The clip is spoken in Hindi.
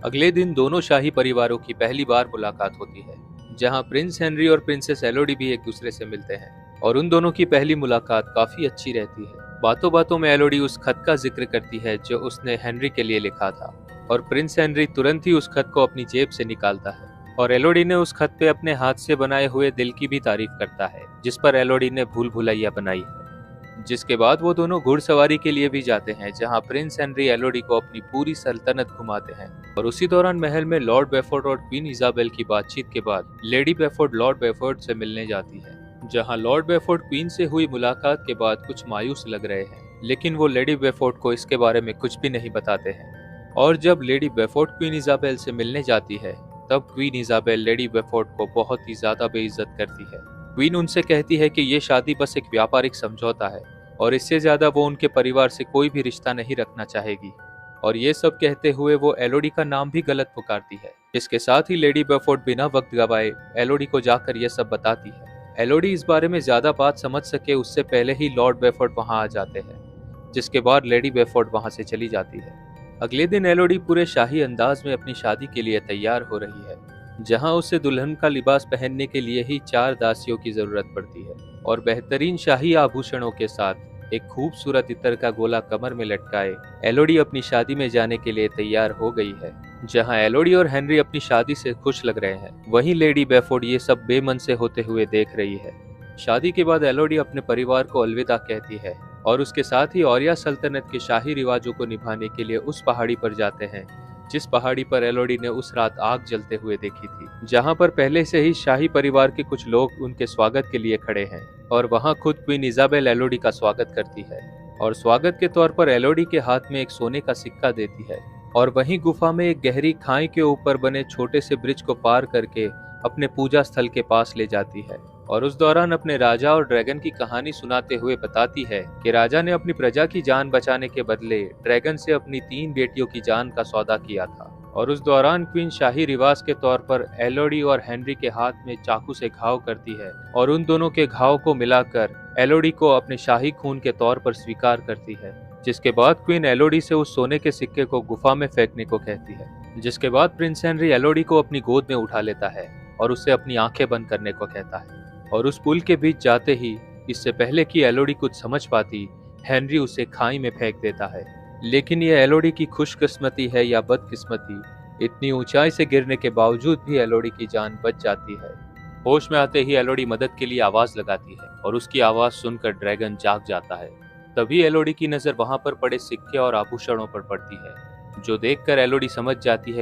अगले दिन दोनों शाही परिवारों की पहली बार मुलाकात होती है, जहां प्रिंस हेनरी और प्रिंसेस एलोडी भी एक दूसरे से मिलते हैं। और उन दोनों की पहली मुलाकात काफी अच्छी रहती है। बातों बातों में एलोडी उस खत का जिक्र करती है जो उसने हेनरी के लिए लिखा था, और प्रिंस हेनरी तुरंत ही उस खत को अपनी जेब से निकालता है। और एलोडी ने उस खत पे अपने हाथ से बनाए हुए दिल की भी तारीफ करता है, जिस पर एलोडी ने भूल भुलैया बनाई है। जिसके बाद वो दोनों घुड़सवारी के लिए भी जाते हैं, जहां प्रिंस हेनरी एलोडी को अपनी पूरी सल्तनत घुमाते हैं। और उसी दौरान महल में लॉर्ड बेफोर्ड और क्वीन इजाबेल की बातचीत के बाद लेडी बेफोर्ड लॉर्ड बेफोर्ड से मिलने जाती है, जहां लॉर्ड बेफोर्ड क्वीन से हुई मुलाकात के बाद कुछ मायूस लग रहे हैं, लेकिन वो लेडी बेफोर्ड को इसके बारे में कुछ भी नहीं बताते हैं। और जब लेडी बेफोर्ड क्वीन इजाबेल से मिलने जाती है, तब क्वीन इजाबेल लेडी बेफोर्ड को बहुत ही ज्यादा बेइज्जत करती है। क्वीन उनसे कहती है कि ये शादी बस एक व्यापारिक समझौता है, और इससे ज्यादा वो उनके परिवार से कोई भी रिश्ता नहीं रखना चाहेगी। और ये सब कहते हुए वो एलोडी का नाम भी गलत पुकारती है। इसके साथ ही लेडी बेफोर्ड बिना वक्त गवाए एलोडी को जाकर ये सब बताती है। एलोडी इस बारे में ज्यादा बात समझ सके उससे पहले ही लॉर्ड बेफोर्ड वहां आ जाते हैं, जिसके बाद लेडी बेफोर्ड वहां से चली जाती है। अगले दिन एलोडी पूरे शाही अंदाज में अपनी शादी के लिए तैयार हो रही है, जहां उसे दुल्हन का लिबास पहनने के लिए ही 4 दासियों की जरूरत पड़ती है। और बेहतरीन शाही आभूषणों के साथ एक खूबसूरत इत्र का गोला कमर में लटकाए एलोडी अपनी शादी में जाने के लिए तैयार हो गई है। जहां एलोडी और हेनरी अपनी शादी से खुश लग रहे हैं, वहीं लेडी बेफोर्ड ये सब बेमन से होते हुए देख रही है। शादी के बाद एलोडी अपने परिवार को अलविदा कहती है, और उसके साथ ही औरिया सल्तनत के शाही रिवाजों को निभाने के लिए उस पहाड़ी पर जाते हैं, जिस पहाड़ी पर एलोडी ने उस रात आग जलते हुए देखी थी, जहां पर पहले से ही शाही परिवार के कुछ लोग उनके स्वागत के लिए खड़े हैं। और वहां खुद क्वीन इजाबेल एलोडी का स्वागत करती है, और स्वागत के तौर पर एलोडी के हाथ में एक सोने का सिक्का देती है। और वहीं गुफा में एक गहरी खाई के ऊपर बने छोटे से ब्रिज को पार करके अपने पूजा स्थल के पास ले जाती है, और उस दौरान अपने राजा और ड्रैगन की कहानी सुनाते हुए बताती है कि राजा ने अपनी प्रजा की जान बचाने के बदले ड्रैगन से अपनी 3 बेटियों की जान का सौदा किया था। और उस दौरान क्वीन शाही रिवाज के तौर पर एलोडी और हेनरी के हाथ में चाकू से घाव करती है, और उन दोनों के घाव को मिलाकर एलोडी को अपने शाही खून के तौर पर स्वीकार करती है। जिसके बाद क्वीन एलोडी से उस सोने के सिक्के को गुफा में फेंकने को कहती है। जिसके बाद प्रिंस हेनरी एलोडी को अपनी गोद में उठा लेता है और उसे अपनी आंखें बंद करने को कहता है। और उस पुल के बीच जाते ही, इससे पहले कि एलोडी कुछ समझ पाती, हेनरी उसे खाई में फेंक देता है। लेकिन यह एलोडी की खुशकिस्मती है या बदकिस्मती, इतनी ऊंचाई से गिरने के बावजूद भी एलोडी की जान बच जाती है। होश में आते ही एलोडी मदद के लिए आवाज लगाती है, और उसकी आवाज सुनकर ड्रैगन जाग जाता है। तभी एलोडी की नजर वहां पर पड़े सिक्के और आभूषणों पर पड़ती है, जो देखकर एलोडी समझ जाती है